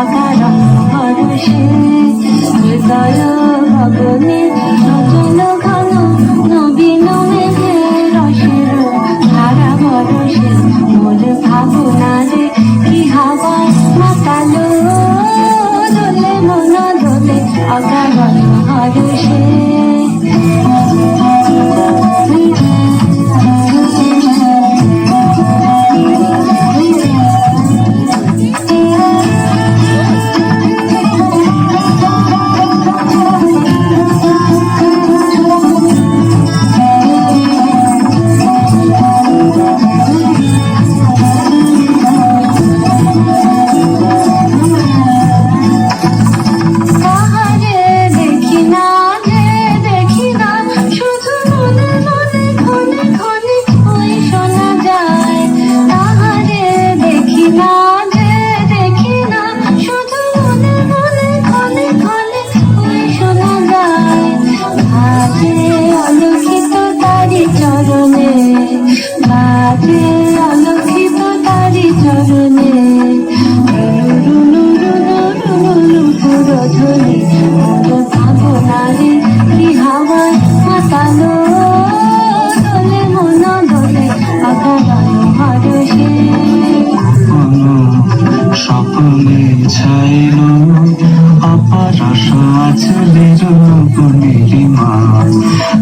অকারণ ভরসে হৃদয় ভবনে সজল ঘন নবীন মেঘের রসের ধারা বরসে মোর ভাবনারে কি হাওয়ায় মাতালো দোলে মন দোলে অকারণ ভরসে আলোকিত তারি চরণে পুরোধনী ভাবনারে কি হাওয়ায় মাতালো দোলে মন দোলে অকারণ ভরসে স্বপ্নে ছাইল অপার আচলের নীলিমা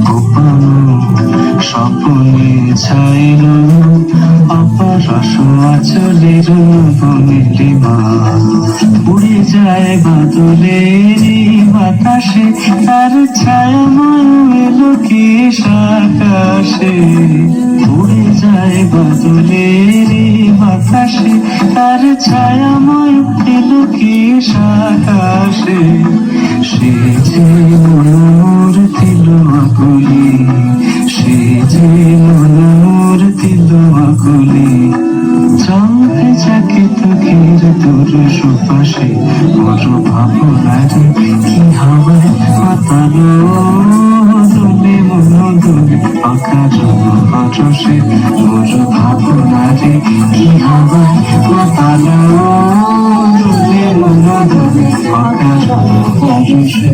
গোপন স্বপ্নে ছাইল অপার আচলের নীলিমা উড়ে যায় বাদলের বাতাসে তার ছায়াময় এলো কি আকাশে উড়ে যায় বাদলের বাতাসে তার ছায়াময় এলো কি আকাশে সে যে মনোর দিল আকুলি সে যে মনোর দিল আকুলি চলতে যাকে তোকের তোর সুপাশে বড় ভাবনারে কি হাওয়ায় মাতালো দোলে মন দোলে অকারণ ভরসে বড় ভাবনারে কি হাওয়ায় মাতালো দোলে মন দোলে অকারণ ভরসে